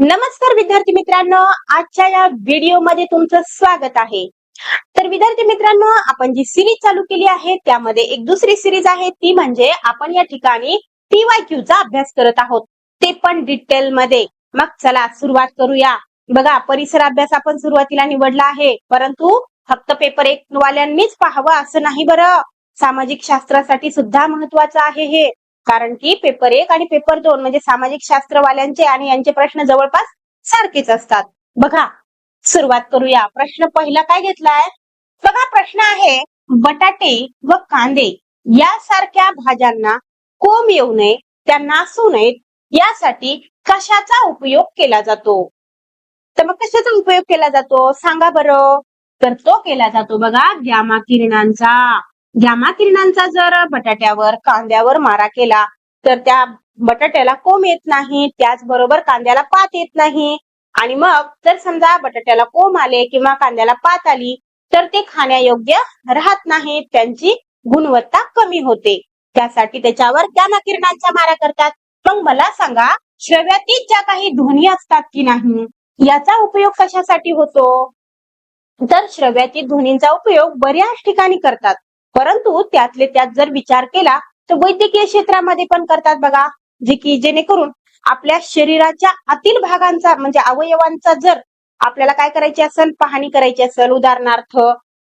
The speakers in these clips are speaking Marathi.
नमस्कार विद्यार्थी मित्रांनो, आजच्या या व्हिडिओमध्ये तुमचं स्वागत आहे। तर विद्यार्थी मित्रांनो, आपण जी सिरीज चालू केली आहे त्यामध्ये एक दुसरी सिरीज आहे, ती म्हणजे आपण या ठिकाणी PYQ चा अभ्यास करत आहोत, ते पण डिटेल मध्ये। मग चला सुरुवात करूया। बघा, परिसर अभ्यास आपण सुरुवातीला निवडला आहे, परंतु फक्त पेपर 1 वाल्यांनीच पाहावं असं नाही बरं। सामाजिक शास्त्रासाठी सुद्धा महत्वाचं आहे हे, कारण की पेपर 1 आणि पेपर 2 म्हणजे सामाजिक शास्त्रवाल्यांचे आणि यांचे प्रश्न जवळपास सारखेच असतात। बघा, सुरुवात करूया। प्रश्न पहिला काय घेतलाय? बघा, प्रश्न आहे, बटाटे व कांदे यासारख्या भाज्यांना कोंब येऊ नये, त्या नासू नयेत यासाठी कशाचा उपयोग केला जातो? तर मग कशाचा उपयोग केला जातो सांगा बरं? तर तो केला जातो बघा गॅमा किरणांचा। गॅमा किरणांचा जर बटाट्यावर कांद्यावर मारा केला तर त्या बटाट्याला कोंब येत नाही, त्याचबरोबर कांद्याला पात येत नाही। आणि मग जर समजा बटाट्याला कोंब आले किंवा कांद्याला पात आली तर ते खाण्यायोग्य राहत नाही, त्यांची गुणवत्ता कमी होते। त्यासाठी त्याच्यावर गॅमा किरणांचा मारा करतात। मग मला सांगा, श्रव्यातीत ज्या काही ध्वनी असतात की नाही, याचा उपयोग कशासाठी होतो? तर श्रव्यातीत ध्वनींचा उपयोग बऱ्याच ठिकाणी करतात, परंतु त्यातले त्यात जर विचार केला तर वैद्यकीय क्षेत्रामध्ये पण करतात बघा, जे की जेणेकरून आपल्या शरीराच्या आतील भागांचा म्हणजे अवयवांचा जर आपल्याला काय करायची असेल, पाहणी करायची असेल, उदाहरणार्थ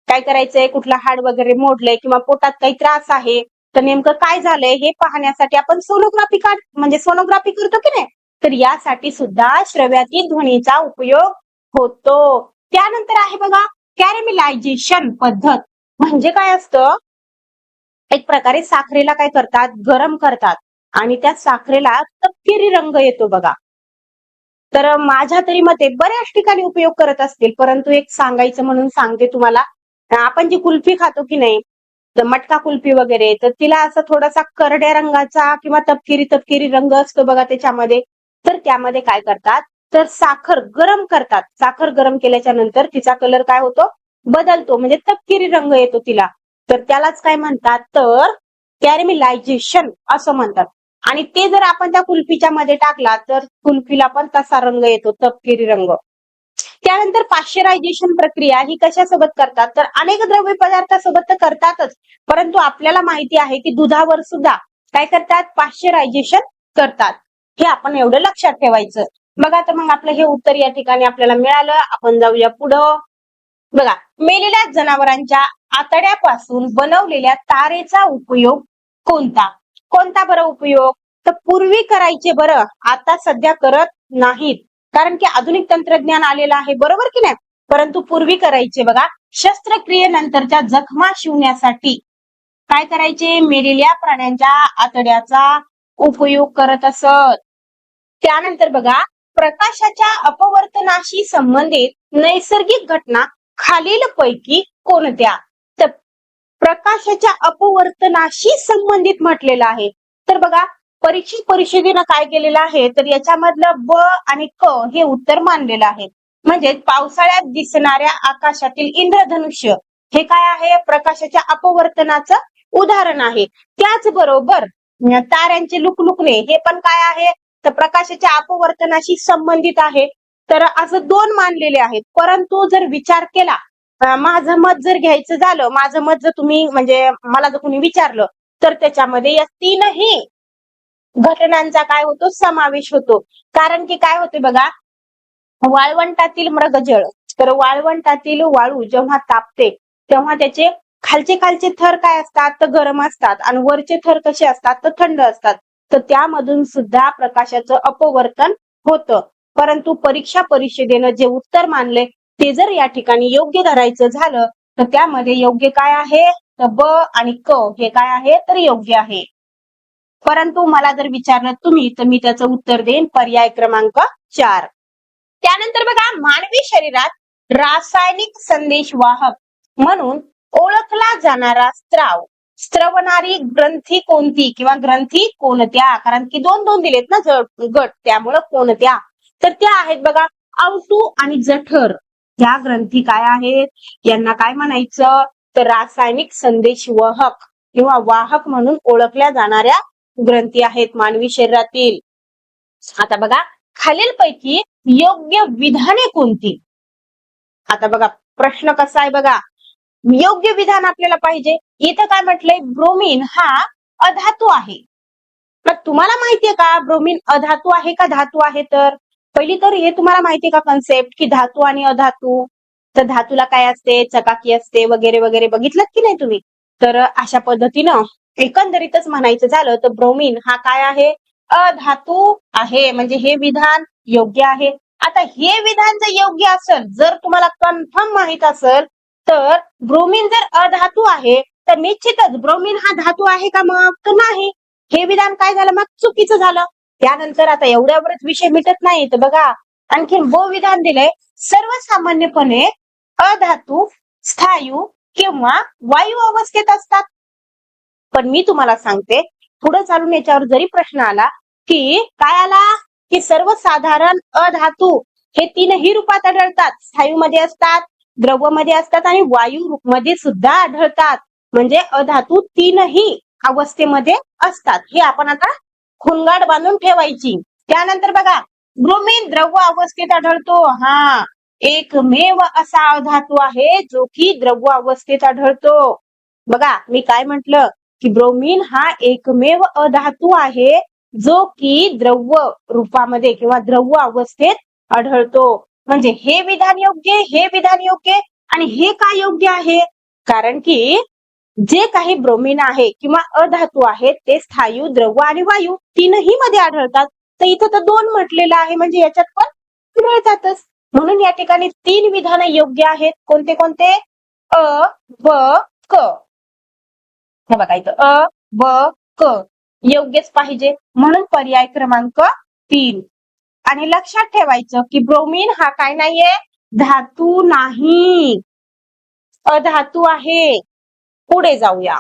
काय करायचंय, कुठला हाड वगैरे मोडलंय किंवा पोटात काही त्रास आहे, तर नेमकं काय झालंय हे पाहण्यासाठी आपण सोनोग्राफी करतो की नाही, तर यासाठी सुद्धा श्रव्यातीत ध्वनीचा उपयोग होतो। त्यानंतर आहे बघा कॅरमेलायझेशन पद्धत। म्हणजे काय असतं, एक प्रकारे साखरेला काय करतात, गरम करतात आणि त्या साखरेला तपकिरी रंग येतो बघा। तर माझ्या तरी मते बऱ्याच ठिकाणी उपयोग करत असतील, परंतु एक सांगायचं म्हणून सांगते तुम्हाला। आपण जी कुल्फी खातो की नाही, तर मटका कुल्फी वगैरे, तर तिला असं थोडासा करड्या रंगाचा किंवा तपकिरी रंग असतो बघा त्याच्यामध्ये। तर त्यामध्ये काय करतात, तर साखर गरम करतात। साखर गरम केल्याच्या नंतर तिचा कलर काय होतो, बदलतो, म्हणजे तपकिरी रंग येतो तिला। तर त्यालाच काय म्हणतात, तर कॅरमेलायझेशन असं म्हणतात। आणि ते जर आपण त्या कुल्फीच्या मध्ये टाकला तर कुल्फीला पण तसा रंग येतो, तपकिरी रंग। त्यानंतर पाश्चरायझेशन प्रक्रिया ही कशासोबत करतात, तर अनेक द्रव्य पदार्थासोबत तर करतातच, परंतु आपल्याला माहिती आहे की दुधावर सुद्धा काय करतात, पाश्चरायझेशन करतात। हे आपण एवढं लक्षात ठेवायचं। बघा, तर मग आपलं हे उत्तर या ठिकाणी आपल्याला मिळालं। आपण जाऊया पुढं। बघा, मेलेल्या जनावरांच्या आतड्यापासून बनवलेल्या तारेचा उपयोग कोणता? कोणता बरं उपयोग? तर पूर्वी करायचे बरं, आता सध्या करत नाहीत, कारण की आधुनिक तंत्रज्ञान आलेलं आहे, बरोबर की नाही? परंतु पूर्वी करायचे बघा, शस्त्रक्रियेनंतरच्या जखमा शिवण्यासाठी काय करायचे, मेलेल्या प्राण्यांच्या आतड्याचा उपयोग करत असत। त्यानंतर बघा, प्रकाशाच्या अपवर्तनाशी संबंधित नैसर्गिक घटना खालील पैकी कोणत्या? तर प्रकाशाच्या अपवर्तनाशी संबंधित म्हटलेलं आहे। तर बघा, परीक्षित परिषदेनं काय केलेलं आहे, तर याच्यामधलं ब आणि क हे उत्तर मानलेलं आहे। म्हणजे पावसाळ्यात दिसणाऱ्या आकाशातील इंद्रधनुष्य हे काय आहे, प्रकाशाच्या अपवर्तनाचं उदाहरण आहे। त्याचबरोबर ताऱ्यांचे लुकलुकणे हे पण काय आहे, तर प्रकाशाच्या अपवर्तनाशी संबंधित आहे। तर असं 2 मानलेले आहेत, परंतु जर विचार केला, माझं मत जर घ्यायचं झालं, माझं मत जर तुम्ही म्हणजे मला जर कोणी विचारलं, तर त्याच्यामध्ये या 3ही घटनांचा काय होतो, समावेश होतो। कारण की काय होते बघा, वाळवंटातील मृगजळ, तर वाळवंटातील वाळू जेव्हा तापते तेव्हा त्याचे खालचे थर काय असतात, तर गरम असतात, आणि वरचे थर कसे असतात, तर थंड असतात। तर त्यामधून सुद्धा प्रकाशाचं अपवर्तन होतं। परंतु परीक्षा परिषदेनं जे उत्तर मानले ते जर या ठिकाणी योग्य धरायचं झालं, तर त्यामध्ये योग्य काय आहे, तर ब आणि क हे काय आहे, तर योग्य आहे। परंतु मला जर विचारलं तुम्ही, तर मी त्याचं उत्तर देईन पर्याय क्रमांक 4। त्यानंतर बघा, मानवी शरीरात रासायनिक संदेशवाहक म्हणून ओळखला जाणारा स्त्रवणारी ग्रंथी कोणती किंवा ग्रंथी कोणत्या? कारण की 2-2 दिलेत ना गट, त्यामुळे कोणत्या? तर त्या आहेत बघा, आवटू आणि जठर। त्या ग्रंथी काय आहेत, यांना काय म्हणायचं, तर रासायनिक संदेशवाहक किंवा वाहक म्हणून ओळखल्या जाणाऱ्या ग्रंथी आहेत मानवी शरीरातील। आता बघा, खालीलपैकी योग्य विधाने कोणती? आता बघा प्रश्न कसा आहे बघा, योग्य विधान आपल्याला पाहिजे. इथं काय म्हटलंय, ब्रोमीन हा अधातू आहे. मग तुम्हाला माहितीये का ब्रोमीन अधातू आहे का धातू आहे? तर पहिली तर हे तुम्हाला माहितीये का कन्सेप्ट, की धातू आणि अधातू. तर धातूला काय असते, चकाकी असते वगैरे वगैरे, बघितलं की नाही तुम्ही? तर अशा पद्धतीनं एकंदरीतच म्हणायचं झालं तर ब्रोमीन हा काय आहे, अधातू आहे. म्हणजे हे विधान योग्य आहे. आता हे विधान जर योग्य असेल, जर तुम्हाला कन्फर्म माहित असेल, तर ब्रोमीन जर अधातू आहे तर निश्चितच ब्रोमीन हा धातू आहे का? मग तर नाही. हे विधान काय झालं, मग चुकीचं झालं. त्यानंतर आता एवढ्यावरच विषय मिटत नाही, तर बघा आणखीन ब विधान दिलंय, सर्वसामान्यपणे अधातू स्थायू किंवा वायू अवस्थेत असतात. पण मी तुम्हाला सांगते, पुढे चालून याच्यावर जरी प्रश्न आला, की काय आला, की सर्वसाधारण अधातू हे तीनही रूपात आढळतात. स्थायू मध्ये असतात, द्रव मध्ये असतात आणि वायू मध्ये सुद्धा आढळतात. म्हणजे अधातू तीनही अवस्थेमध्ये असतात. हे आपण आता खुणगाड बांधून ठेवायची. त्यानंतर बघा, ब्रोमीन द्रव अवस्थेत आढळतो. हा एकमेव असा अधातू आहे जो की द्रव अवस्थेत आढळतो. बघा मी काय म्हंटल, की ब्रोमीन हा एकमेव अधातू आहे जो की द्रव रूपामध्ये किंवा द्रव अवस्थेत आढळतो. म्हणजे हे विधान योग्य, हे विधान योग्य. आणि हे का योग्य आहे? कारण की जे काही ब्रोमीन आहे किंवा अधातू आहेत ते स्थायू, द्रव आणि वायू तीनही मध्ये आढळतात. तर इथं तर दोन म्हटलेलं आहे, म्हणजे याच्यात पण मिळतातच. म्हणून या ठिकाणी तीन विधान योग्य आहेत. कोणते कोणते? अ, ब, क. हे बघा इथं अ, ब, क योग्यच पाहिजे. म्हणून पर्याय क्रमांक 3. आणि लक्षात ठेवायचं की ब्रोमीन हा काय नाहीये, धातू नाही, अधातू आहे. पुढे जाऊया.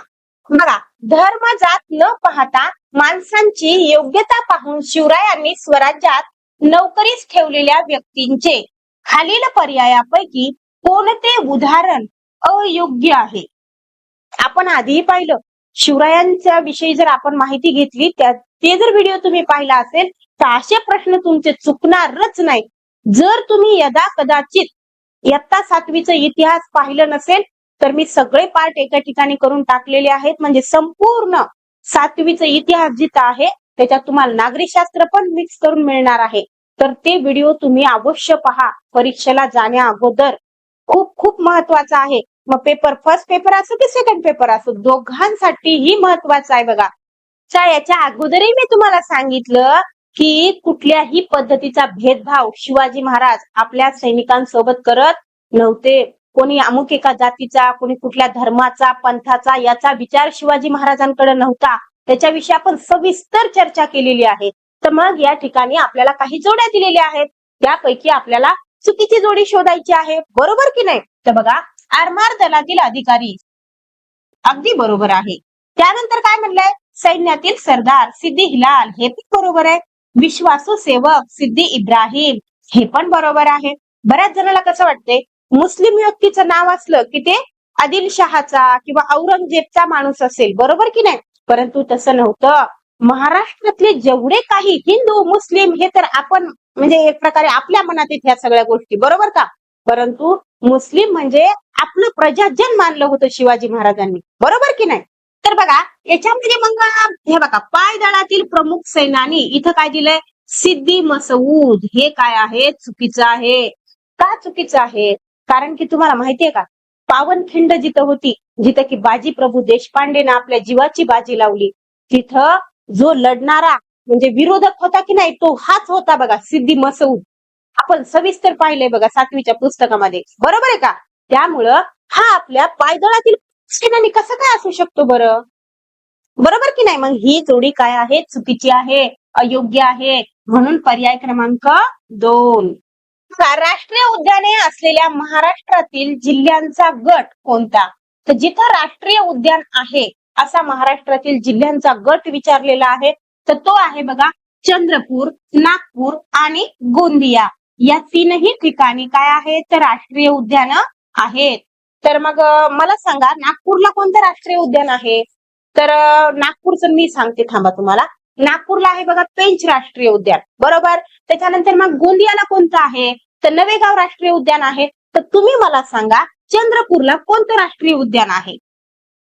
बघा, धर्म जात न पाहता माणसांची योग्यता पाहून शिवरायांनी स्वराज्यात नोकरीस ठेवलेल्या व्यक्तींचे खालील पर्यायापैकी कोणते उदाहरण अयोग्य आहे? आपण आधीही पाहिलं, शिवरायांच्या विषयी जर आपण माहिती घेतली, ते जर व्हिडिओ तुम्ही पाहिला असेल तर असे प्रश्न तुमचे चुकणारच नाही. जर तुम्ही यदा कदाचित इयत्ता 7वीचा इतिहास पाहिलं नसेल तर मी सगळे पार्ट एका ठिकाणी करून टाकलेले आहेत. म्हणजे संपूर्ण 7वीचा इतिहास जिथं आहे त्याच्यात तुम्हाला नागरिकशास्त्र पण मिक्स करून मिळणार आहे. तर ते व्हिडिओ तुम्ही अवश्य पहा. परीक्षेला जाण्या अगोदर खूप खूप महत्वाचा आहे. मग पेपर फर्स्ट पेपर असो की सेकंड पेपर असो, दोघांसाठीही महत्वाचा आहे. बघा, याच्या अगोदरही मी तुम्हाला सांगितलं की कुठल्याही पद्धतीचा भेदभाव शिवाजी महाराज आपल्या सैनिकांसोबत करत नव्हते. कोणी अमुक एका जातीचा, कोणी कुठल्या धर्माचा, पंथाचा याचा विचार शिवाजी महाराजांकडे नव्हता. त्याच्याविषयी आपण सविस्तर चर्चा केलेली आहे. तर मग या ठिकाणी आपल्याला काही जोड्या दिलेल्या आहेत, त्यापैकी आपल्याला चुकीची जोडी शोधायची आहे. बरोबर की नाही? तर बघा, आरमार दलातील अधिकारी, अगदी बरोबर आहे. त्यानंतर काय म्हणलंय, सैन्यातील सरदार सिद्दी हिलाल, हे पण बरोबर आहे. विश्वासू सेवक सिद्दी इब्राहिम, हे पण बरोबर आहे. बऱ्याच जणांना कसं वाटतंय, मुस्लिम व्यक्तीचं नाव असलं की ते आदिलशहाचा किंवा औरंगजेबचा माणूस असेल. बरोबर की नाही? परंतु तसं नव्हतं. महाराष्ट्रातले जेवढे काही हिंदू मुस्लिम हे तर आपण म्हणजे एक प्रकारे आपल्या मनात येत ह्या सगळ्या गोष्टी, बरोबर का? परंतु मुस्लिम म्हणजे आपलं प्रजाजन मानलं होतं शिवाजी महाराजांनी. बरोबर की नाही? तर बघा याच्यामध्ये मग हे बघा, पायदळातील प्रमुख सेनानी इथं काय दिलंय, सिद्दी मसऊद. हे काय आहे, चुकीचं आहे. का चुकीचं आहे? कारण की तुम्हाला माहितीये का, पावनखिंड जिथं होती, जिथं की बाजी प्रभू देशपांडेनं आपल्या जीवाची बाजी लावली, तिथं जो लढणारा म्हणजे विरोधक होता की नाही, तो हाच होता बघा, सिद्दी मसऊद. आपण सविस्तर पाहिलंय बघा 7वीच्या पुस्तकामध्ये. बरोबर आहे का? त्यामुळं हा आपल्या पायदळातील सेनानी कसं काय असू शकतो बरं? बरोबर की नाही? मग ही जोडी काय आहे, चुकीची आहे, अयोग्य आहे. म्हणून पर्याय क्रमांक 2. राष्ट्रीय उद्याने असलेल्या महाराष्ट्रातील जिल्ह्यांचा गट कोणता? तर जिथं राष्ट्रीय उद्यान आहे असा महाराष्ट्रातील जिल्ह्यांचा गट विचारलेला आहे, तर तो आहे बघा चंद्रपूर, नागपूर आणि गोंदिया. या तीनही ठिकाणी काय आहे, तर राष्ट्रीय उद्यान आहेत. तर मग मला सांगा, नागपूरला कोणतं राष्ट्रीय उद्यान आहे? तर नागपूरचं मी सांगते, थांबा तुम्हाला. नागपूरला आहे बघा पेंच राष्ट्रीय उद्यान, बरोबर. त्याच्यानंतर मग गोंदियाला कोणतं आहे, तर नवेगाव राष्ट्रीय उद्यान आहे. तर तुम्ही मला सांगा चंद्रपूरला कोणतं राष्ट्रीय उद्यान आहे.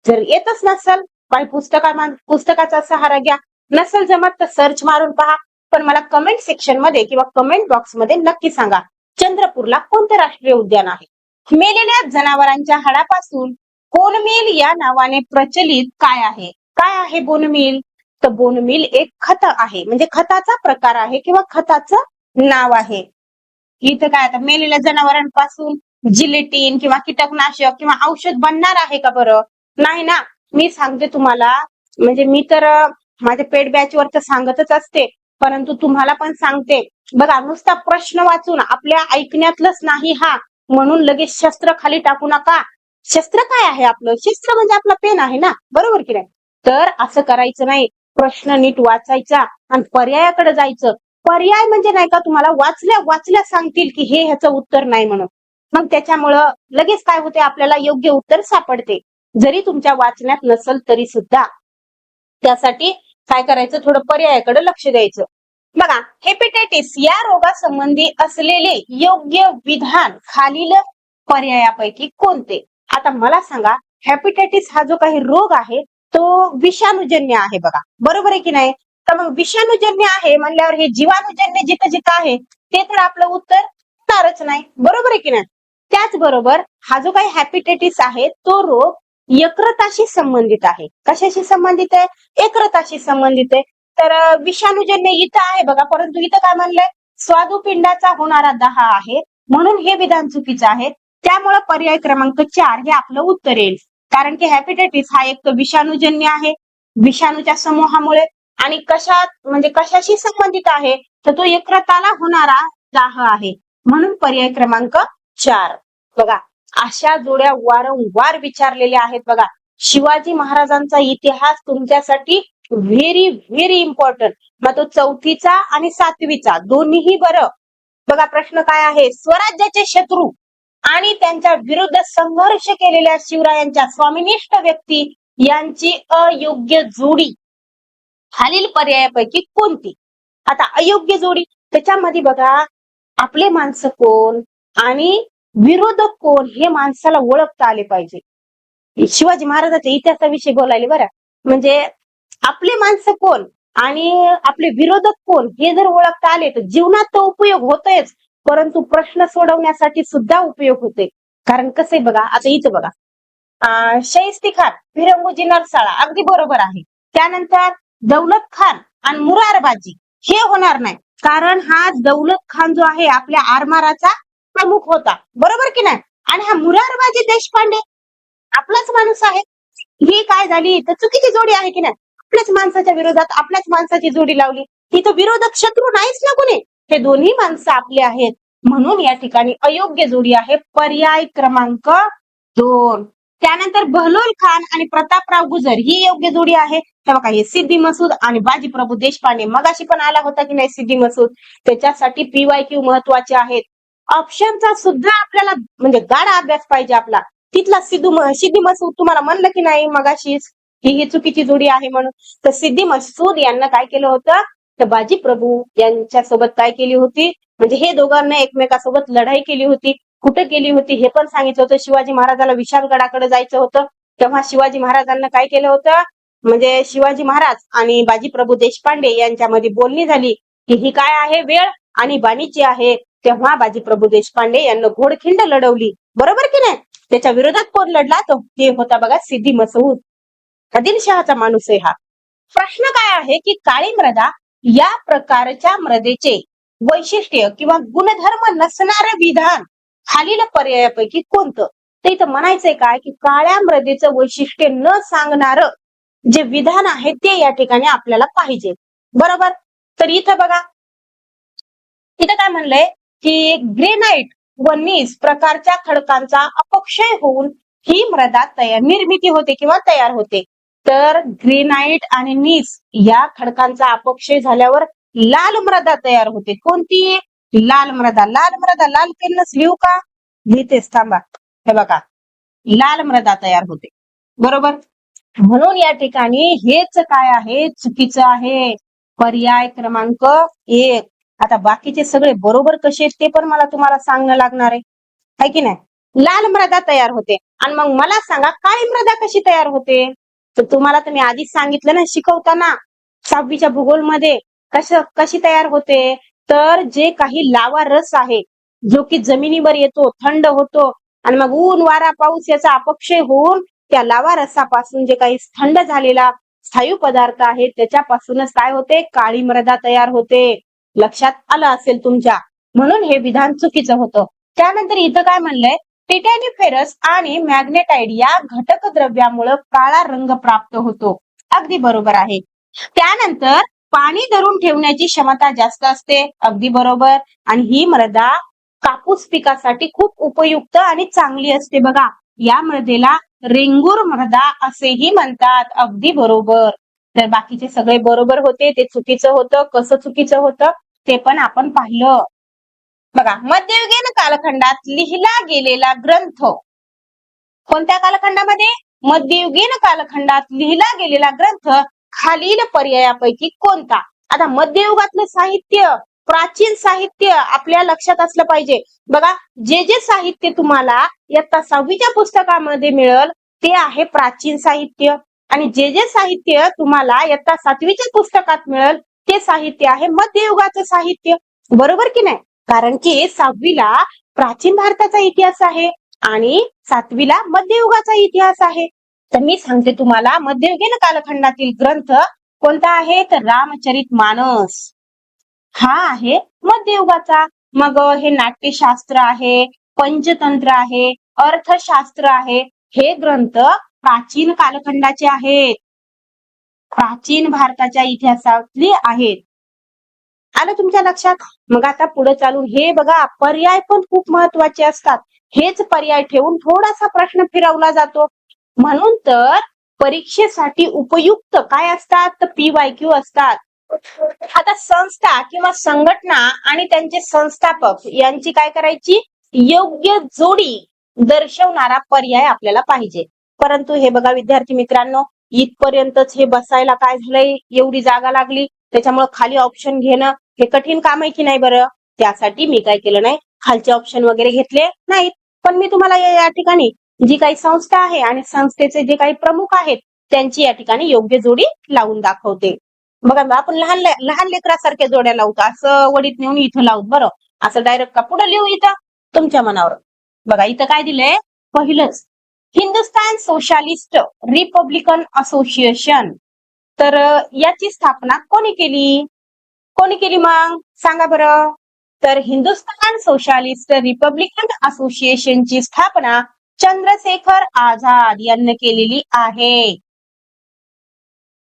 जर येतच नसल, काही पुस्तकाचा सहारा घ्या, नसल जमत तर सर्च मारून पहा. पण मला कमेंट सेक्शन मध्ये किंवा कमेंट बॉक्स मध्ये नक्की सांगा चंद्रपूरला कोणतं राष्ट्रीय उद्यान आहे. मेलेल्या जनावरांच्या हाडापासून बोनमील या नावाने प्रचलित काय आहे. काय आहे बोनमील, तर बोनमील एक खत आहे, म्हणजे खताचा प्रकार आहे किंवा खताचं नाव आहे. इथं काय आता मेलेल्या जनावरांपासून जिलेटिन किंवा कीटकनाशक किंवा औषध बनणार आहे का बरं, नाही ना. मी सांगते तुम्हाला, म्हणजे मी तर माझ्या पेड बॅच वर तर सांगतच असते, परंतु तुम्हाला पण सांगते बघा. नुसता प्रश्न वाचून आपल्या ऐकण्यातलंच नाही हा, म्हणून लगेच शस्त्र खाली टाकू नका. शस्त्र काय आहे आपलं, शस्त्र म्हणजे आपला पेन आहे ना, बरोबर की नाही. तर असं करायचं नाही, प्रश्न नीट वाचायचा आणि पर्यायाकडे जायचं. पर्याय म्हणजे नाही का तुम्हाला वाचल्या वाचल्या सांगतील की हे ह्याचं उत्तर नाही म्हणून, मग त्याच्यामुळं लगेच काय होते आपल्याला योग्य उत्तर सापडते, जरी तुमच्या वाचण्यात नसल तरी सुद्धा. त्यासाठी काय करायचं, थोडं पर्यायाकडे लक्ष द्यायचं. बघा, हेपेटायटिस या रोगासंबंधी असलेले योग्य विधान खालील पर्यायापैकी कोणते. आता मला सांगा, हेपेटायटिस हा जो काही रोग आहे तो विषाणूजन्य आहे बघा, बरोबर आहे की नाही. तर मग विषाणूजन्य आहे म्हणल्यावर हे जीवाणूजन्य जिथं जिथं आहे ते तर आपलं उत्तर होणारच नाही, बरोबर आहे की नाही. त्याचबरोबर हा जो काही हेपेटायटिस आहे तो रोग यकृताशी संबंधित आहे. कशाशी संबंधित आहे, यकृताशी संबंधित आहे. तर विषाणूजन्य इथं आहे बघा, परंतु इथं काय म्हणलंय, स्वादुपिंडाचा होणारा दाह आहे, म्हणून हे विधान चुकीचं आहे. त्यामुळे पर्याय क्रमांक 4 हे आपलं उत्तर येईल. कारण की हेपेटायटिस हा एक विषाणूजन्य आहे, विषाणूच्या समूहामुळे, आणि कशाशी संबंधित आहे, तर तो यकृताला होणारा दाह आहे, म्हणून पर्याय क्रमांक 4. बघा, अशा जोड्या वारंवार विचारलेल्या आहेत बघा. शिवाजी महाराजांचा इतिहास तुमच्यासाठी व्हेरी व्हेरी इम्पॉर्टंट. मग तो 4थीचा आणि 7वीचा दोन्हीही बरं. बघा प्रश्न काय आहे, स्वराज्याचे शत्रू आणि त्यांच्या विरुद्ध संघर्ष केलेल्या शिवरायांच्या स्वामिनिष्ठ व्यक्ती यांची अयोग्य जोडी खालील पर्यायापैकी कोणती. आता अयोग्य जोडी त्याच्यामध्ये बघा, आपले माणसं कोण आणि विरोधक कोण हे माणसाला ओळखता आले पाहिजे. शिवाजी महाराजांच्या इतिहासाविषयी बोलायले बरं, म्हणजे आपले माणसं कोण आणि आपले विरोधक कोण हे जर ओळखता आले तर जीवनात तो उपयोग होतोयच, परंतु प्रश्न सोडवण्यासाठी सुद्धा उपयोग होते. कारण कसं आहे बघा, आता इथं बघा, शाहिस्ती खान, फिरंगोजी नरसाळा अगदी बरोबर आहे. त्यानंतर दौलत खान आणि मुरारबाजी हे होणार नाही, कारण हा दौलत खान जो आहे आपल्या आरमाराचा प्रमुख होता, बरोबर की नाही. आणि हा मुरारबाजी देशपांडे आपलाच माणूस आहे. ही काय झाली तर चुकीची जोडी आहे की नाही. आपल्याच माणसाच्या विरोधात आपल्याच माणसाची जोडी लावली, तिथं विरोधक शत्रू नाहीच ना कोणी, हे दोन्ही माणसं आपले आहेत, म्हणून या ठिकाणी अयोग्य जोडी आहे पर्याय क्रमांक 2. त्यानंतर बहलोल खान आणि प्रतापराव गुजर ही योग्य जोडी आहे. तेव्हा काय, सिद्धी मसूद आणि बाजीप्रभू देशपांडे. मगाशी पण आला होता की नाही सिद्धी मसूद, त्याच्यासाठी PYQ महत्वाचे आहेत. ऑप्शनचा सुद्धा आपल्याला म्हणजे गाढा अभ्यास पाहिजे आपला. तिथला सिद्धी मसूद तुम्हाला म्हणलं की नाही मगाशीच ही चुकीची जोडी आहे म्हणून. तर सिद्धी मसूद यांना काय केलं होतं, तर बाजी प्रभू यांच्या सोबत काय केली होती, म्हणजे हे दोघांना एकमेकासोबत लढाई केली होती. कुठं केली होती हे पण सांगितलं होतं. शिवाजी महाराजांना विशाळगडाकडे जायचं होतं, तेव्हा शिवाजी महाराजांना काय केलं होतं, म्हणजे शिवाजी महाराज आणि बाजीप्रभू देशपांडे यांच्यामध्ये बोलणी झाली की ही काय आहे, वेळ आणि बाणीची आहे. तेव्हा बाजीप्रभू देशपांडे यांना घोडखिंड लढवली, बरोबर की नाही. त्याच्या विरोधात कोण लढला, तो ते होता बघा सिद्धी मसूद. आदिलशहाचा माणूस आहे हा. प्रश्न काय आहे की काळी मृदा या प्रकारच्या मृदेचे वैशिष्ट्य किंवा गुणधर्म नसणारं विधान खालील पर्यायापैकी कोणतं. तर इथं म्हणायचंय काय की काळ्या मृदेचं वैशिष्ट्य न सांगणारं जे विधान आहे ते या ठिकाणी आपल्याला पाहिजे, बरोबर. तर इथं बघा, इथं काय म्हणलंय की ग्रेनाइट व नीस प्रकारच्या खडकांचा अपक्षय होऊन ही मृदा निर्मिती होते किंवा तयार होते. तर ग्रेनाइट आणि नीस या खडकांचा अपक्षय झाल्यावर लाल मृदा तयार होते. कोणती, लाल मृदा. लाल मृदा, लाल पेनच लिहू का, लिहितेच थांबा. हे बघा, लाल मृदा तयार होते, बरोबर. म्हणून या ठिकाणी हेच काय आहे, चुकीचं आहे. पर्याय क्रमांक 1. आता बाकीचे सगळे बरोबर कसे आहेत ते पण मला तुम्हाला सांगणं लागणार आहे की नाही. लाल मृदा तयार होते आणि मग मला सांगा काळी मृदा कशी तयार होते. तर तुम्हाला तर मी आधीच सांगितलं ना शिकवताना 6वीच्या भूगोलमध्ये कशी तयार होते. तर जे काही लावा रस आहे जो की जमिनीवर येतो, थंड होतो आणि मग ऊन वारा पाऊस याचा अपक्षय होऊन त्या लावा रसापासून जे काही थंड झालेला स्थायू पदार्थ आहे त्याच्यापासूनच काय होते, काळी मृदा तयार होते. लक्षात आलं असेल तुमच्या. म्हणून हे विधान चुकीचं होतं. त्यानंतर इथं काय म्हणलंय, टिटॅनिफेरस आणि मॅग्नेटाइड या घटक द्रव्यामुळे काळा रंग प्राप्त होतो. अगदी बरोबर आहे. त्यानंतर पाणी धरून ठेवण्याची क्षमता जास्त असते. अगदी बरोबर. आणि ही मृदा कापूस पिकासाठी खूप उपयुक्त आणि चांगली असते बघा. या मृदेला रेंगूर मृदा असेही म्हणतात. अगदी बरोबर. तर बाकीचे सगळे बरोबर होते, ते चुकीचं होतं. कसं चुकीचं होतं ते पण आपण पाहिलं. बघा, मध्ययुगीन कालखंडात लिहिला गेलेला ग्रंथ कोणत्या कालखंडामध्ये? मध्ययुगीन कालखंडात लिहिला गेलेला ग्रंथ खालील पर्यायापैकी कोणता? आता मध्ययुगातलं साहित्य, प्राचीन साहित्य आपल्या लक्षात असलं पाहिजे. बघा, जे साहित्य तुम्हाला इयत्ता 6वीच्या पुस्तकामध्ये मिळेल ते आहे प्राचीन साहित्य आणि जे साहित्य तुम्हाला इयत्ता 7वीच्या पुस्तकात मिळेल ते साहित्य आहे मध्ययुगाचं साहित्य. बरोबर की नाही? कारण की 6वीला प्राचीन भारताचा इतिहास आहे आणि 7वीला मध्ययुगाचा इतिहास आहे. तर मी सांगते तुम्हाला मध्ययुगीन कालखंडातील ग्रंथ कोणता आहे, तर रामचरितमानस हा आहे मध्ययुगाचा. मग हे नाट्यशास्त्र आहे, पंचतंत्र आहे, अर्थशास्त्र आहे, हे ग्रंथ प्राचीन कालखंडाचे आहेत, प्राचीन भारताच्या इतिहासातले आहेत. आलं तुमच्या लक्षात. मग आता पुढे चालून हे बघा, पर्याय पण खूप महत्वाचे असतात. हेच पर्याय ठेवून थोडासा प्रश्न फिरवला जातो. म्हणून तर परीक्षेसाठी उपयुक्त काय असतात, तर PYQ असतात. आता संस्था किंवा संघटना आणि त्यांचे संस्थापक यांची काय करायची, योग्य जोडी दर्शवणारा पर्याय आपल्याला पाहिजे. परंतु हे बघा विद्यार्थी मित्रांनो, इथपर्यंतच हे बसायला काय झालंय, एवढी जागा लागली, त्याच्यामुळे खाली ऑप्शन घेणं हे कठीण काम आहे की नाही बरं. त्यासाठी मी काय केलं नाही, खालचे ऑप्शन वगैरे घेतले नाहीत. पण मी तुम्हाला या ठिकाणी जी काही संस्था आहे आणि संस्थेचे जे काही प्रमुख आहेत त्यांची या ठिकाणी योग्य जोडी लावून दाखवते. बघा, आपण लहान लहान लेकरासारख्या जोड्या लावतो, असं वडीत नेऊन इथं लावत बरं, असं डायरेक्ट का पुढे लिहू इथं तुमच्या मनावर. बघा इथं काय दिलंय, पहिलंच हिंदुस्थान सोशालिस्ट रिपब्लिकन असोसिएशन. तर याची स्थापना कोणी केली, कोणी केली मग सांगा बरं. तर हिंदुस्थान सोशालिस्ट रिपब्लिकन असोसिएशनची स्थापना चंद्रशेखर आझाद यांनी केलेली आहे.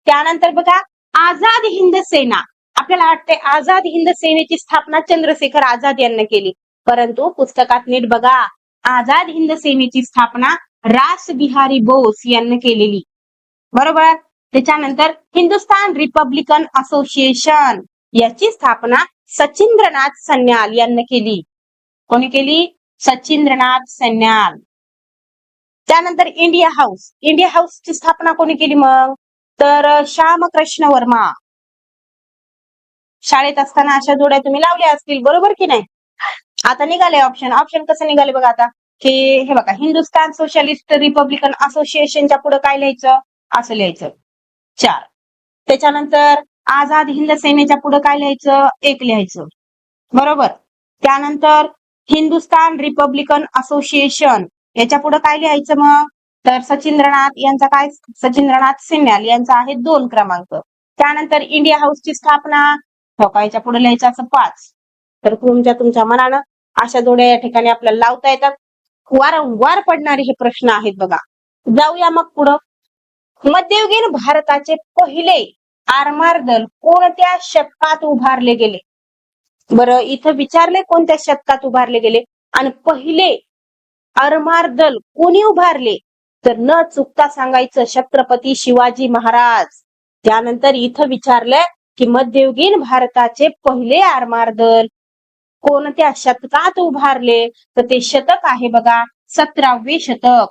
त्यानंतर बघा, आझाद हिंद सेना, आपल्याला वाटते आझाद हिंद सेनेची स्थापना चंद्रशेखर आझाद यांनी केली, परंतु पुस्तकात नीट बघा, आझाद हिंद सेनेची स्थापना रास बिहारी बोस यांनी केलेली. बरोबर. त्याच्यानंतर हिंदुस्थान रिपब्लिकन असोसिएशन याची स्थापना सचिंद्रनाथ सन्याल यांनी केली. कोणी केली, सचिंद्रनाथ सन्याल. त्यानंतर इंडिया हाऊसची स्थापना कोणी केली मग, तर श्यामकृष्ण वर्मा. शाळेत असताना अशा जोड्या तुम्ही लावल्या असतील, बरोबर की नाही. आता निघाले ऑप्शन कसं निघाले बघा आता, की हे बघा, हिंदुस्थान सोशलिस्ट रिपब्लिकन असोसिएशनच्या पुढे काय लिहायचं, असं लिहायचं 4. त्याच्यानंतर आझाद हिंद सेनेच्या पुढे काय लिहायचं, 1 लिहायचं. बरोबर. त्यानंतर हिंदुस्थान रिपब्लिकन असोसिएशन याच्या पुढे काय लिहायचं मग, तर सचिंद्रनाथ यांचा काय, सचिंद्रनाथ सन्याल यांचा आहे 2 क्रमांक. त्यानंतर इंडिया हाऊसची स्थापना याच्या पुढे लिहायचं असं 5. तर तुमच्या मनानं अशा जोड्या या ठिकाणी आपल्याला लावता येतात. वारंवार पडणारे हे प्रश्न आहेत बघा. जाऊया मग पुढं. मध्ययुगीन भारताचे पहिले आरमार दल कोणत्या शतकात उभारले गेले. बरं, इथं विचारले कोणत्या शतकात उभारले गेले आणि पहिले आरमार दल कोणी उभारले, तर न चुकता सांगायचं छत्रपती शिवाजी महाराज. त्यानंतर इथं विचारलंय की मध्ययुगीन भारताचे पहिले आरमार दल कोणत्या शतकात उभारले, तर ते शतक आहे बघा 17वे शतक.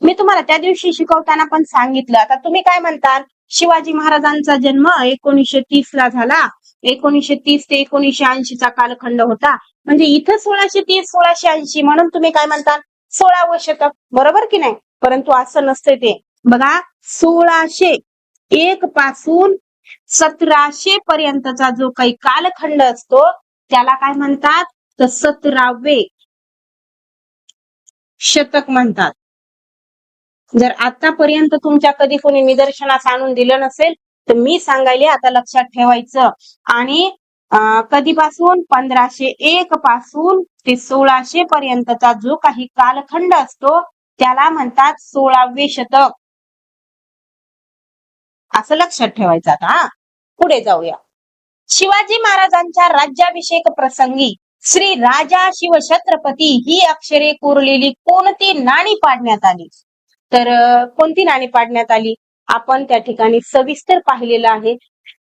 मी तुम्हाला त्या दिवशी शिकवताना पण सांगितलं. आता तुम्ही काय म्हणताल, शिवाजी महाराजांचा जन्म 1930 ला झाला. 1930 ते 1980 चा कालखंड होता. म्हणजे इथं 1630 1680 म्हणून तुम्ही काय म्हणताल, 16वं शतक, बरोबर की नाही? परंतु असं नसतं ते. बघा, 1601 पासून 1700 पर्यंतचा जो काही कालखंड असतो त्याला काय म्हणतात, तर 17वे शतक म्हणतात. जर आतापर्यंत तुमच्या कधी कोणी निदर्शनास आणून दिलं नसेल तर मी सांगायले आता लक्षात ठेवायचं. आणि कधीपासून 1501 पासून ते 1600 पर्यंतचा जो काही कालखंड असतो त्याला म्हणतात 16वे शतक. असं लक्षात ठेवायचं. आता पुढे जाऊया. शिवाजी महाराजांच्या राज्याभिषेक प्रसंगी श्री राजा शिवछत्रपती ही अक्षरे कोरलेली कोणती नाणी पाडण्यात आली? तर कोणती नाणी पाडण्यात आली आपण त्या ठिकाणी सविस्तर पाहिलेलं आहे.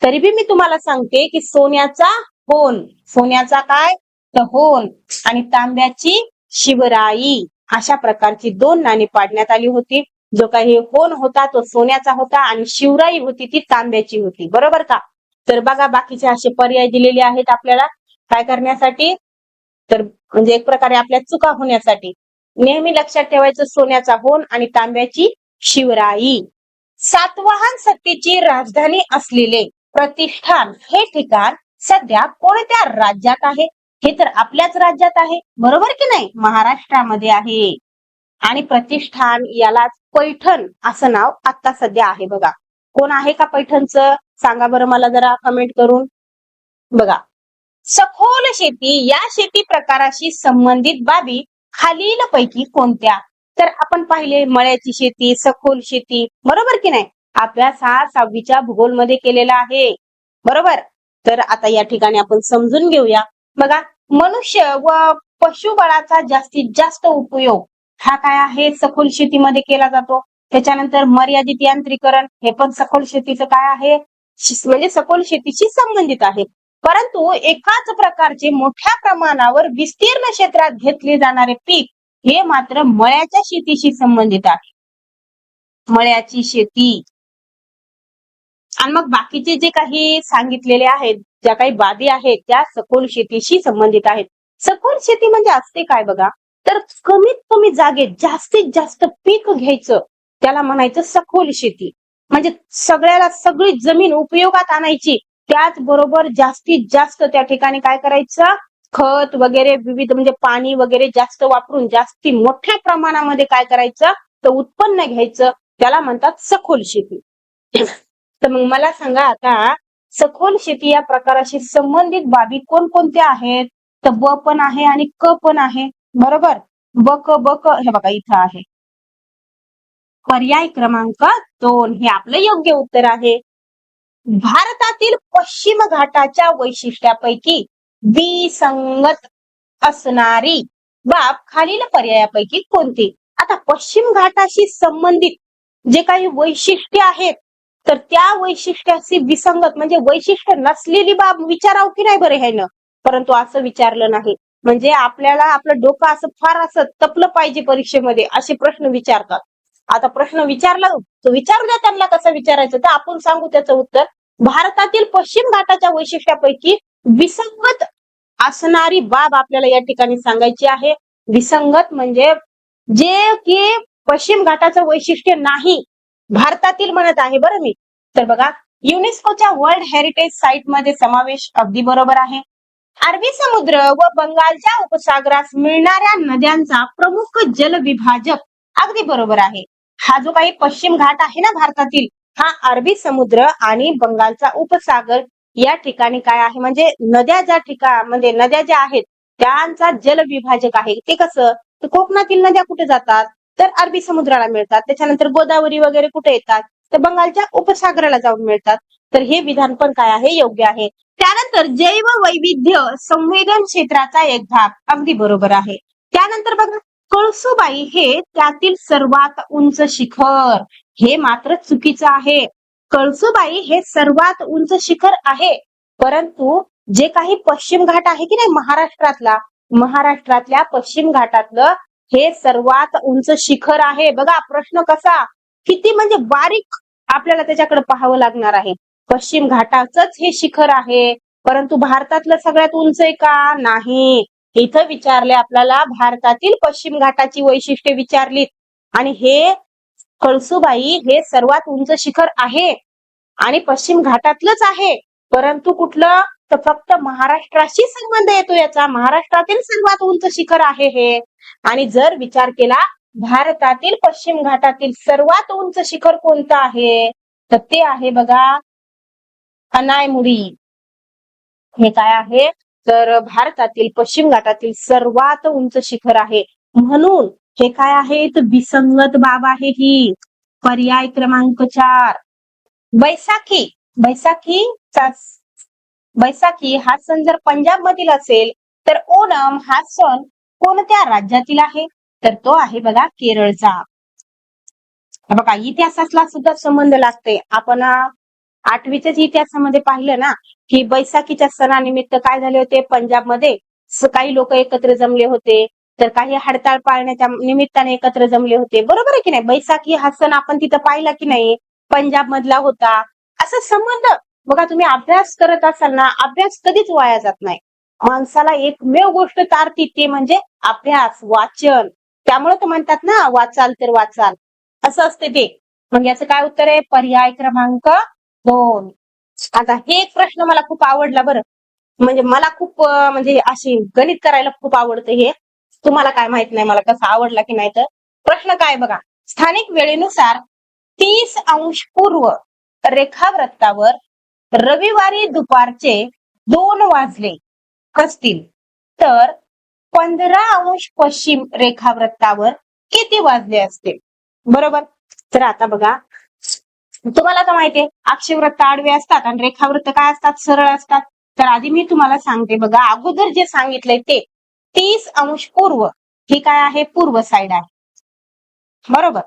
तरी बी मी तुम्हाला सांगते की सोन्याचा होन, सोन्याचा काय, तर होन, आणि तांब्याची शिवराई, अशा प्रकारची 2 नाणी पाडण्यात आली होती. जो काही होन होता तो सोन्याचा होता आणि शिवराई होती ती तांब्याची होती, बरोबर का? तर बघा, बाकीचे असे पर्याय दिलेले आहेत आपल्याला काय करण्यासाठी, तर म्हणजे एक प्रकारे आपल्या चुका होण्यासाठी. नेहमी लक्षात ठेवायचं सोन्याचा होन आणि तांब्याची शिवराई. सातवाहन सत्तेची राजधानी असलेले प्रतिष्ठान हे ठिकाण सध्या कोणत्या राज्यात आहे? हे तर आपल्याच राज्यात आहे, बरोबर की नाही? महाराष्ट्रामध्ये आहे. आणि प्रतिष्ठान याला पैठण असं नाव आता सध्या आहे. बघा, कोण आहे का पैठणचं? सांगा बरं मला जरा कमेंट करून. बघा, सखोल शेती या शेती प्रकाराशी संबंधित बाबी खालीलपैकी कोणत्या? तर आपण पाहिले मळ्याची शेती, सखोल शेती, बरोबर की नाही? अभ्यास हा 6वीच्या भूगोलमध्ये केलेला आहे, बरोबर? तर आता या ठिकाणी आपण समजून घेऊया. बघा, मनुष्य व पशुबळाचा जास्तीत जास्त उपयोग हा काय आहे, सखोल शेतीमध्ये केला जातो. त्याच्यानंतर मर्यादित यांत्रिकरण हे पण सखोल शेतीचं काय आहे, म्हणजे सखोल शेतीशी संबंधित आहे. परंतु एकाच प्रकारचे मोठ्या प्रमाणावर विस्तीर्ण क्षेत्रात घेतले जाणारे पीक हे मात्र मळ्याच्या शेतीशी संबंधित आहे, मळ्याची शेती. आणि मग बाकीचे जे काही सांगितलेले आहेत, ज्या काही बाबी आहेत त्या सखोल शेतीशी संबंधित आहेत. सखोल शेती म्हणजे असते काय बघा, तर कमीत कमी जागेत जास्तीत जास्त पीक घ्यायचं त्याला म्हणायचं सखोल शेती. म्हणजे सगळ्याला सगळी जमीन उपयोगात आणायची, त्याचबरोबर जास्तीत जास्त त्या ठिकाणी काय करायचं, खत वगैरे विविध म्हणजे पाणी वगैरे जास्त वापरून जास्ती मोठ्या प्रमाणामध्ये काय करायचं, तर उत्पन्न घ्यायचं, त्याला म्हणतात सखोल शेती. तर मग मला सांगा आता, सखोल शेती या प्रकाराशी संबंधित बाबी कोणकोणत्या आहेत? तर ब पण आहे आणि क पण आहे, बरोबर? ब क हे बघा इथं आहे. पर्याय क्रमांक 2 हे आपलं योग्य उत्तर आहे. भारतातील पश्चिम घाटाच्या वैशिष्ट्यापैकी विसंगत असणारी बाब खालील पर्यायापैकी कोणती? आता पश्चिम घाटाशी संबंधित जे काही वैशिष्ट्ये आहेत तर त्या वैशिष्ट्याशी विसंगत म्हणजे वैशिष्ट्य नसलेली बाब विचाराव की नाही बरं ह्यानं? परंतु असं विचारलं नाही. म्हणजे आपल्याला आपलं डोकं असं फार असं तपलं पाहिजे परीक्षेमध्ये, असे प्रश्न विचारतात. आता प्रश्न विचारला तर विचारू द्या त्यांना, कसं विचारायचं तर आपण सांगू त्याचं उत्तर. भारतातील पश्चिम घाटाच्या वैशिष्ट्यापैकी विसंगत असणारी बाब आपल्याला या ठिकाणी सांगायची आहे. विसंगत म्हणजे जे की पश्चिम घाटाचं वैशिष्ट्य नाही, भारतातील म्हणत आहे बरं मी. तर बघा, युनेस्कोच्या वर्ल्ड हेरिटेज साइट मध्ये समावेश अगदी बरोबर आहे. अरबी समुद्र व बंगालच्या उपसागरास मिळणाऱ्या नद्यांचा प्रमुख जलविभाजक अगदी बरोबर आहे. हा जो काही पश्चिम घाट आहे ना भारतातील, हा अरबी समुद्र आणि बंगालचा उपसागर या ठिकाणी काय आहे, म्हणजे नद्या ज्या ठिकाण म्हणजे नद्या ज्या आहेत त्यांचा जलविभाजक आहे. ते कसं, तर कोकणातील नद्या कुठे जातात, तर अरबी समुद्राला मिळतात. त्याच्यानंतर गोदावरी वगैरे कुठे येतात, तर बंगालच्या उपसागराला जाऊन मिळतात. तर हे विधान पण काय आहे, योग्य आहे. त्यानंतर जैव वैविध्य संवेदन क्षेत्राचा एक भाग अगदी बरोबर आहे. त्यानंतर बघा, कळसुबाई हे त्यातील सर्वात उंच शिखर, हे मात्र चुकीचं आहे. कळसुबाई हे सर्वात उंच शिखर आहे, परंतु जे काही पश्चिम घाट आहे की नाही महाराष्ट्रातल्या पश्चिम घाटातलं हे सर्वात उंच शिखर आहे. बघा प्रश्न कसा किती म्हणजे बारीक आपल्याला त्याच्याकडे पाहावं लागणार आहे. पश्चिम घाटाचंच हे शिखर आहे, परंतु भारतातलं सगळ्यात उंच आहे का? नाही. इथं विचारले आपल्याला भारतातील पश्चिम घाटाची वैशिष्ट्ये विचारलीत आणि हे कळसुबाई हे सर्वात उंच शिखर आहे आणि पश्चिम घाटातलंच आहे, परंतु कुठलं? तर फक्त महाराष्ट्राशी संबंध येतो याचा. महाराष्ट्रातील सर्वात उंच शिखर आहे हे. आणि जर विचार केला भारतातील पश्चिम घाटातील सर्वात उंच शिखर कोणतं आहे, तर ते आहे बघा अनायमुडी. हे काय आहे? तर भारतातील पश्चिम घाटातील सर्वात उंच शिखर आहे. म्हणून हे काय आहे? तर विसंगत बाब आहे ही. पर्याय क्रमांक 4. बैसाखी. बैसाखी हा सण जर पंजाब मधील असेल तर ओणम हा सण कोणत्या राज्यातील आहे? तर तो आहे बघा केरळचा. बघा इतिहासाला सुद्धा संबंध लागते. आपण 8वीच्याच इतिहासामध्ये पाहिलं ना की बैसाखीच्या सणानिमित्त काय झाले होते पंजाबमध्ये. काही लोक एकत्र जमले होते, तर काही हडताळ पाळण्याच्या निमित्ताने एकत्र जमले होते. बरोबर आहे की नाही? बैसाखी हा सण आपण तिथं पाहिला की नाही? पंजाब मधला होता. असा संबंध बघा, तुम्ही अभ्यास करत असाल ना, अभ्यास कधीच वाया जात नाही. माणसाला एकमेव गोष्ट तारती ते म्हणजे अभ्यास, वाचन. त्यामुळे तर म्हणतात ना वाचाल तर वाचाल, असं असते ते. मग याचं काय उत्तर आहे? पर्याय क्रमांक 2. आता हे एक प्रश्न मला खूप आवडला बरं. म्हणजे मला खूप म्हणजे अशी गणित करायला खूप आवडतं हे. तुम्हाला काय माहित नाही मला कसं आवडला की नाही. तर प्रश्न काय बघा, स्थानिक वेळेनुसार 30° पूर्व रेखावृत्तावर रविवारी दुपारचे 2 वाजले असतील तर 15° पश्चिम रेखावृत्तावर किती वाजले असतील? बरोबर. तर आता बघा, तुम्हाला तर माहितीये अक्षवृत्त आडवे असतात आणि रेखावृत्त काय असतात? सरळ असतात. तर आधी मी तुम्हाला सांगते बघा, अगोदर जे सांगितलंय ते 30° पूर्व. ही काय आहे? पूर्व साइड आहे. बरोबर,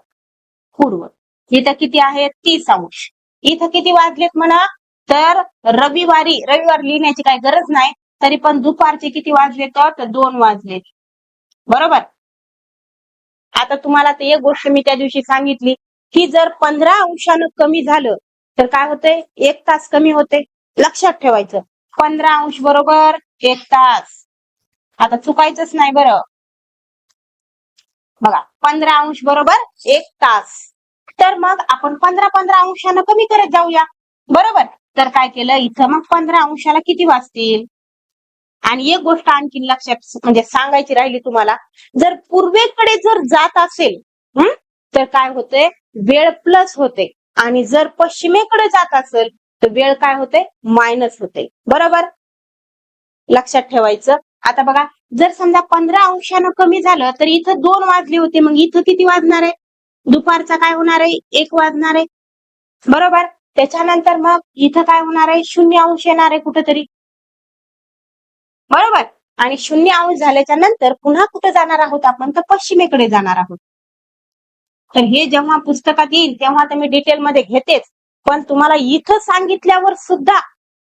पूर्व. इथं किती आहे? 30°. इथं किती वाजलेत म्हणा? तर रविवार लिहिण्याची काही गरज नाही, तरी पण दुपारचे किती वाजले? तर 2 वाजलेत. बरोबर. आता तुम्हाला ते एक गोष्ट मी त्या दिवशी सांगितली की जर 15° कमी झालं तर काय होतंय? 1 तास कमी होते. लक्षात ठेवायचं. 15° बरोबर 1 तास. आता चुकायचंच नाही बरं. बघा 15° बरोबर 1 तास. तर मग आपण 15 कमी करत जाऊया. बरोबर. तर काय केलं इथं? मग 15°ला किती वाजतील? आणि एक गोष्ट आणखी लक्षात म्हणजे सांगायची राहिली तुम्हाला, जर पूर्वेकडे जर जात असेल तर काय होते? वेळ प्लस होते. आणि जर पश्चिमेकडे जात असेल तर वेळ काय होते? मायनस होते. बरोबर, लक्षात ठेवायचं. आता बघा, जर समजा 15° कमी झालं तर इथं 2 वाजले होते, मग इथं किती वाजणार आहे? दुपारचा काय होणार आहे? 1 वाजणार आहे. बरोबर. त्याच्यानंतर मग इथं काय होणार आहे? 0° येणार आहे कुठेतरी. बरोबर. आणि 0° झाल्याच्या नंतर पुन्हा कुठे जाणार आहोत आपण? तर पश्चिमेकडे जाणार आहोत. तर हे जेव्हा पुस्तकात येईल तेव्हा तर मी डिटेलमध्ये घेतेच, पण तुम्हाला इथं सांगितल्यावर सुद्धा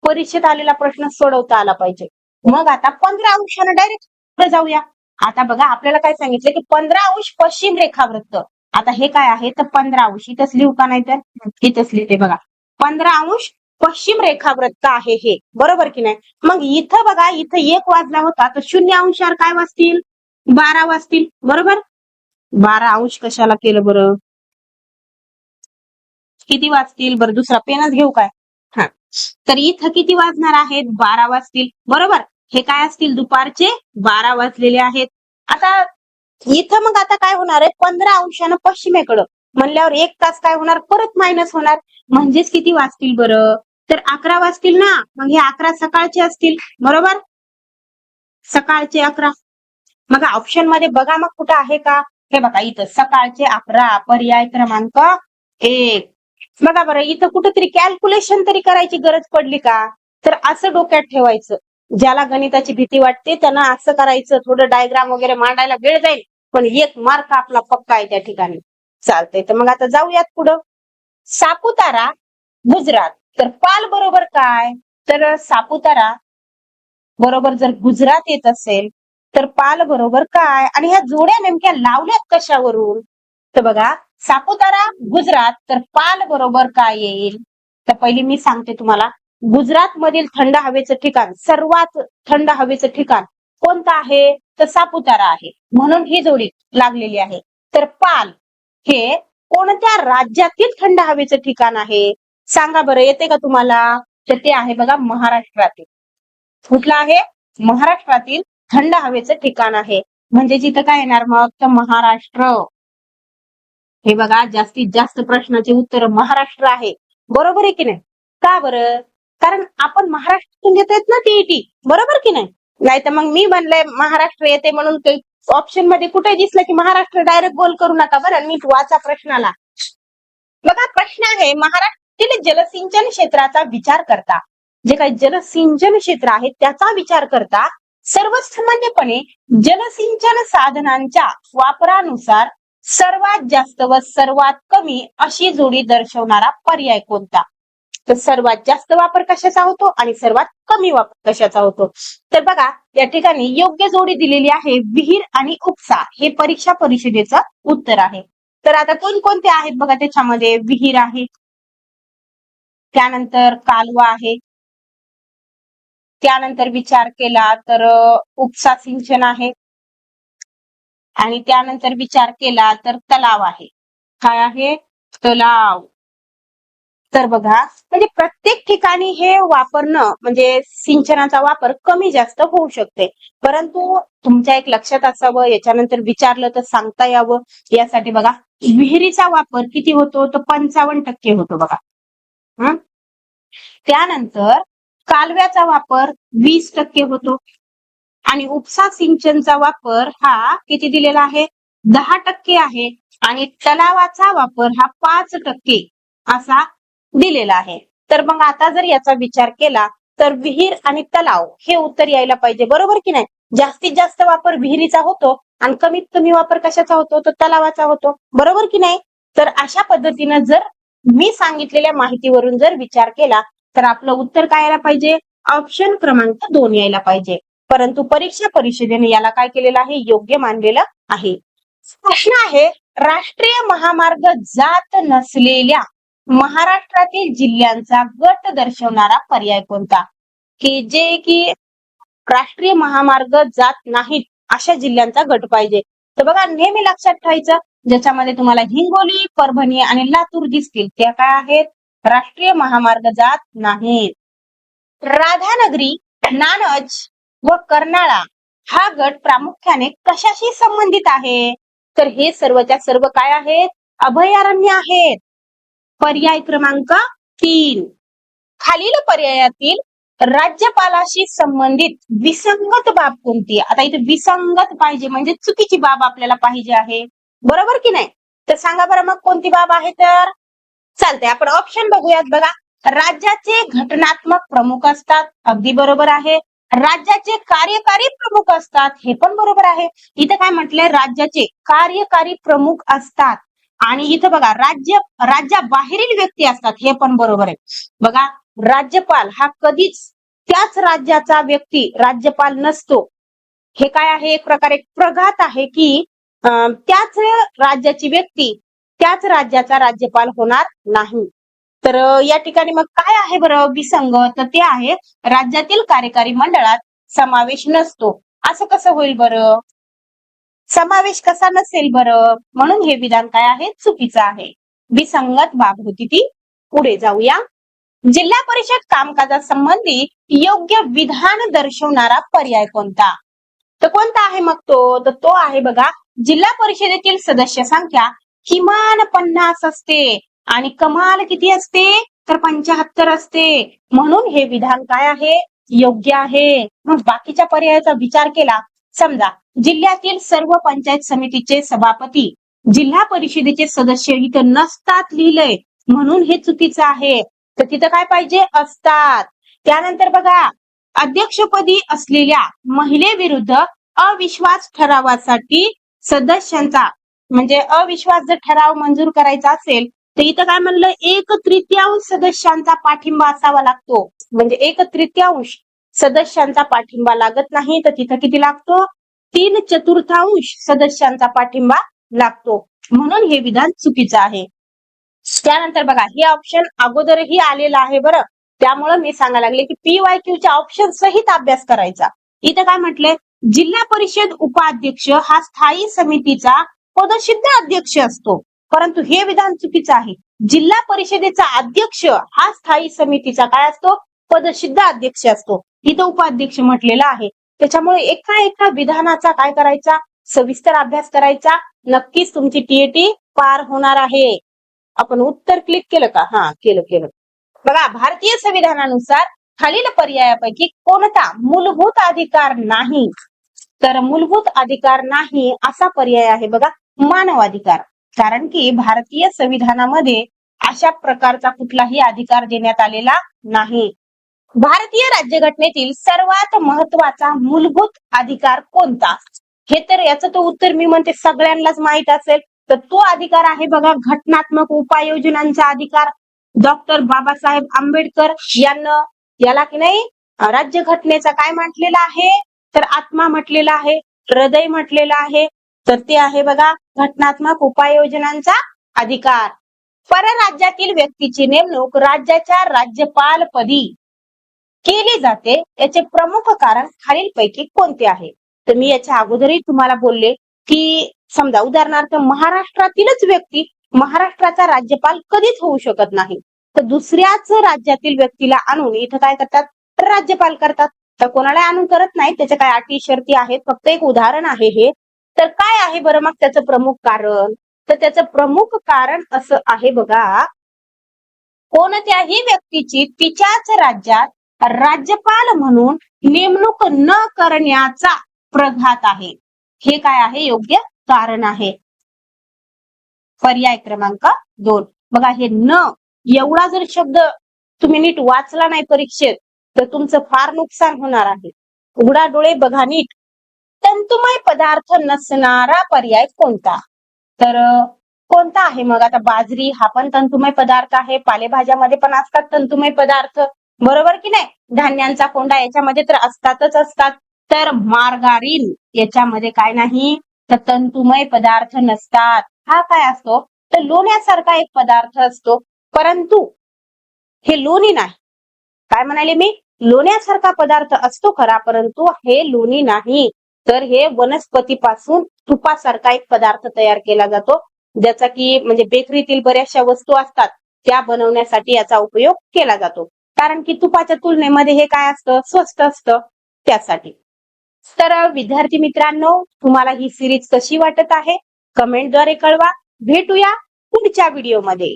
परीक्षेत आलेला प्रश्न सोडवता आला पाहिजे. मग आता 15° डायरेक्ट पुढे जाऊया. आता बघा आपल्याला काय सांगितलं की 15° पश्चिम रेखावृत्त. आता हे काय आहे? तर 15°. इथंच लिहू का? नाही तर इथंच लिहिते बघा. 15° पश्चिम रेखावृत्त आहे हे. बरोबर की नाही? मग इथं बघा, इथं 1 वाजला होता तर 0°वर काय वाजतील? 12 वाजतील. बरोबर. 12° कशाला केलं बरं? किती वाजतील बरं? दुसरा पेनच घेऊ काय? हा. तर इथं किती वाजणार आहेत? 12 वाजतील. बरोबर. हे काय असतील? दुपारचे 12 वाजलेले आहेत. आता इथं मग आता काय होणार आहे? 15° पश्चिमेकडं म्हणल्यावर 1 तास काय होणार? परत मायनस होणार. म्हणजेच किती वाजतील बरं? तर 11 वाजतील ना. मग हे 11 सकाळचे असतील. बरोबर, सकाळचे 11. मग ऑप्शन मध्ये बघा मग कुठं आहे का? हे बघा इथं सकाळचे 11. पर्याय क्रमांक 1. बघा बरं, इथं कुठेतरी कॅल्क्युलेशन तरी करायची गरज पडली का? तर असं डोक्यात ठेवायचं. ज्याला गणिताची भीती वाटते त्यांना असं करायचं, थोडं डायग्राम वगैरे मांडायला वेळ जाईल, पण 1 मार्क आपला पक्का आहे त्या ठिकाणी. चालतंय. तर मग आता जाऊयात पुढं. सापुतारा, गुजरात. तर पाल बरोबर काय? तर सापुतारा बरोबर जर गुजरात येत असेल तर पाल बरोबर काय, आणि ह्या जोड्या नेमक्या लावल्यात कशावरून? तर बघा, सापुतारा गुजरात, तर पाल बरोबर काय येईल? तर पहिली मी सांगते तुम्हाला, गुजरात मधील थंड हवेचं ठिकाण, सर्वात थंड हवेचं ठिकाण कोणतं आहे? तर सापुतारा आहे, म्हणून ही जोडी लागलेली आहे. तर पाल हे कोणत्या राज्यातील थंड हवेचं ठिकाण आहे? सांगा बरं, येते का तुम्हाला? तर ते आहे बघा महाराष्ट्रातील. कुठलं आहे? महाराष्ट्रातील थंड हवेचं ठिकाण आहे. म्हणजे जिथं काय येणार मग? तर महाराष्ट्र. हे बघा, जास्तीत जास्त प्रश्नाचे उत्तर महाराष्ट्र आहे. बरोबर आहे की नाही? का बरं? कारण आपण महाराष्ट्रातून घेत आहेत ना टीईटी, बरोबर की नाही? नाही तर मग मी म्हणलंय महाराष्ट्र येते म्हणून ऑप्शन मध्ये कुठे दिसलं की महाराष्ट्र डायरेक्ट गोल करू नका बरं, नीट वाचा प्रश्नाला. बघा, प्रश्न आहे, महाराष्ट्रातील जलसिंचन क्षेत्राचा विचार करता, जे काही जलसिंचन क्षेत्र आहे त्याचा विचार करता सर्वसामान्यपणे जलसिंचन साधनांच्या वापरानुसार सर्वात जास्त व सर्वात कमी अशी जोडी दर्शवणारा पर्याय कोणता? तर सर्वात जास्त वापर कशाचा होतो आणि सर्वात कमी वापर कशाचा होतो? तर बघा, या ठिकाणी योग्य जोडी दिलेली आहे विहीर आणि उपसा. हे परीक्षा परिषदेचं उत्तर आहे. तर आता कोणकोणते आहेत बघा, त्याच्यामध्ये विहीर आहे, त्यानंतर कालवा आहे, त्यानंतर विचार केला तर उपसा सिंचन आहे, आणि त्यानंतर विचार केला तर तलाव आहे. काय आहे? तलाव. तर बघा, म्हणजे प्रत्येक ठिकाणी हे वापरणं म्हणजे सिंचनाचा वापर कमी जास्त होऊ शकते, परंतु तुमच्या एक लक्षात असावं, याच्यानंतर विचारलं तर सांगता यावं यासाठी बघा, विहिरीचा वापर किती होतो? तर 55% होतो बघा. त्यानंतर कालव्याचा वापर 20% होतो, आणि उपसा सिंचनचा वापर हा किती दिलेला आहे? 10% आहे, आणि तलावाचा वापर हा 5% असा दिलेला आहे. तर मग आता जर याचा विचार केला तर विहीर आणि तलाव हे उत्तर यायला पाहिजे, बरोबर की नाही? जास्तीत जास्त वापर विहिरीचा होतो आणि कमीत कमी वापर कशाचा होतो? तर तलावाचा होतो, बरोबर की नाही? तर अशा पद्धतीनं जर मी सांगितलेल्या माहितीवरून जर विचार केला तर आपलं उत्तर काय यायला पाहिजे? ऑप्शन क्रमांक 2 यायला पाहिजे. परंतु परीक्षा परिषदेने याला काय केलेलं आहे? योग्य मानलेलं आहे. प्रश्न आहे, राष्ट्रीय महामार्ग जात नसलेल्या महाराष्ट्रातील जिल्ह्यांचा गट दर्शवणारा पर्याय कोणता? की जे की राष्ट्रीय महामार्ग जात नाहीत अशा जिल्ह्यांचा गट पाहिजे. तर बघा, नेहमी लक्षात ठेवायचं, ज्याच्यामध्ये तुम्हाला हिंगोली, परभणी आणि लातूर दिसतील त्या काय आहेत? राष्ट्रीय महामार्ग जात नाहीत. राधानगरी, नानज व कर्नाळा हा गट प्रामुख्याने कशाशी संबंधित आहे? तर हे सर्वच्या सर्व काय आहेत? अभयारण्य आहेत. पर्याय क्रमांक 3. खालील पर्यायातील राज्यपालाशी संबंधित विसंगत बाब कोणती? आता इथे विसंगत पाहिजे म्हणजे चुकीची बाब आपल्याला पाहिजे आहे, बरोबर की नाही? तर सांगा बरं मग कोणती बाब आहे? तर चालते, आपण ऑप्शन बघूयात. बघा, राज्याचे घटनात्मक प्रमुख असतात, अगदी बरोबर आहे. राज्याचे कार्यकारी प्रमुख असतात, हे पण बरोबर आहे. इथं काय म्हटलंय? राज्याचे कार्यकारी प्रमुख असतात, आणि इथं बघा राज्याबाहेरील व्यक्ती असतात, हे पण बरोबर आहे. बघा, राज्यपाल हा कधीच त्याच राज्याचा व्यक्ती राज्यपाल नसतो. हे काय आहे? एक प्रकारे प्रघात आहे की त्याच राज्याची व्यक्ती त्याच राज्याचा राज्यपाल होणार नाही. तर या ठिकाणी मग काय आहे बरं विसंगत? तर ते आहे राज्यातील कार्यकारी मंडळात समावेश नसतो. असं कसं होईल बरं? समावेश कसा नसेल बरं? म्हणून हे विधान काय आहे? चुकीचं आहे. विसंगत बाब होती ती. पुढे जाऊया. जिल्हा परिषद कामकाजासंबंधी योग्य विधान दर्शवणारा पर्याय कोणता? तर कोणता आहे मग तो? तर तो आहे बघा, जिल्हा परिषदेतील सदस्य संख्या किमान 50 असते आणि कमाल किती असते? तर 75 असते. म्हणून हे विधान काय आहे? योग्य आहे. मग बाकीच्या पर्यायाचा विचार केला, समजा जिल्ह्यातील सर्व पंचायत समितीचे सभापती जिल्हा परिषदेचे सदस्य इथं नसतात लिहिलंय, म्हणून हे चुकीचं आहे. तर तिथं काय पाहिजे? असतात. त्यानंतर बघा, अध्यक्षपदी असलेल्या महिलेविरुद्ध अविश्वास ठरावासाठी सदस्यांचा म्हणजे अविश्वास जर ठराव मंजूर करायचा असेल तर इथं काय म्हणलं? 1/3 सदस्यांचा पाठिंबा असावा लागतो. म्हणजे 1/3 सदस्यांचा पाठिंबा लागत नाही, तर तिथं किती लागतो? 3/4 सदस्यांचा पाठिंबा लागतो, म्हणून हे विधान चुकीचं आहे. त्यानंतर बघा, हे ऑप्शन अगोदरही आलेलं आहे बरं, त्यामुळे मी सांगायला लागले की PYQ च्या ऑप्शन सहित अभ्यास करायचा. इथं काय म्हटलंय, जिल्हा परिषद उपाध्यक्ष हा स्थायी समितीचा पदसिद्ध अध्यक्ष असतो, परंतु हे विधान चुकीचं आहे. जिल्हा परिषदेचा अध्यक्ष हा स्थायी समितीचा काय असतो, पदसिद्ध अध्यक्ष असतो. इथं उपाध्यक्ष म्हटलेला आहे. त्याच्यामुळे एका विधानाचा काय करायचा, सविस्तर अभ्यास करायचा. नक्कीच तुमची TET पार होणार आहे. आपण उत्तर क्लिक केलं का? हा, केलं. बघा, भारतीय संविधानानुसार खालील पर्यायापैकी कोणता मूलभूत अधिकार नाही? तर मूलभूत अधिकार नाही असा पर्याय आहे बघा, मानवाधिकार. कारण की भारतीय संविधानामध्ये अशा प्रकारचा कुठलाही अधिकार देण्यात आलेला नाही. भारतीय राज्यघटनेतील सर्वात महत्वाचा मूलभूत अधिकार कोणता? हे तर याचं तो उत्तर मी म्हणते सगळ्यांनाच माहित असेल. तर तो अधिकार आहे बघा, घटनात्मक उपाययोजनांचा अधिकार. डॉक्टर बाबासाहेब आंबेडकर याला की नाही राज्यघटनेचा काय म्हटलेला आहे, तर आत्मा म्हटलेला आहे, हृदय म्हटलेला आहे. तर ते आहे बघा, घटनात्मक उपाययोजनांचा अधिकार. परराज्यातील व्यक्तीची नेमणूक राज्याच्या राज्यपालपदी केली जाते, याचे प्रमुख कारण खालीलपैकी कोणते आहे? तर मी याच्या अगोदरही तुम्हाला बोलले की समजा उदाहरणार्थ महाराष्ट्रातीलच व्यक्ती महाराष्ट्राचा राज्यपाल कधीच होऊ शकत नाही, तर दुसऱ्याच राज्यातील व्यक्तीला आणून इथं काय करतात, राज्यपाल करतात. तर कोणाला आणून करत नाही, त्याच्या काय अटी शर्ती आहेत, फक्त एक उदाहरण आहे हे. तर काय आहे बरं मग त्याचं प्रमुख कारण? तर त्याचं प्रमुख कारण असं आहे बघा, कोणत्याही व्यक्तीची तिच्याच राज्यात राज्यपाल म्हणून नेमणूक न करण्याचा प्रघात आहे. हे काय आहे, योग्य कारण आहे. पर्याय क्रमांक 2. बघा, हे न एवढा जर शब्द तुम्ही नीट वाचला नाही परीक्षेत तर तुमचं फार नुकसान होणार आहे. उघडा डोळे, बघा नीट. तंतुमय पदार्थ नसणारा पर्याय कोणता? तर कोणता आहे मग? आता बाजरी हा पण तंतुमय पदार्थ आहे, पालेभाज्यामध्ये पण असतात तंतुमय पदार्थ, बरोबर की नाही? धान्यांचा कोंडा याच्यामध्ये तर असतातच असतात. तर मार्गारीन याच्यामध्ये काय नाही, तर तंतुमय पदार्थ नसतात. हा काय असतो, तर लोण्यासारखा एक पदार्थ असतो, परंतु हे लोणी नाही. काय म्हणाले मी, लोण्यासारखा पदार्थ असतो खरा, परंतु हे लोणी नाही. तर हे वनस्पतीपासून तुपासारखा एक पदार्थ तयार केला जातो, ज्याचा की म्हणजे बेकरीतील बऱ्याचशा वस्तू असतात त्या बनवण्यासाठी याचा उपयोग केला जातो. कारण की तुपाच्या तुलनेमध्ये हे काय असतं, स्वस्त असतं, त्यासाठी. तर विद्यार्थी मित्रांनो, तुम्हाला ही सिरीज कशी वाटत आहे कमेंटद्वारे कळवा. भेटूया पुढच्या व्हिडिओमध्ये.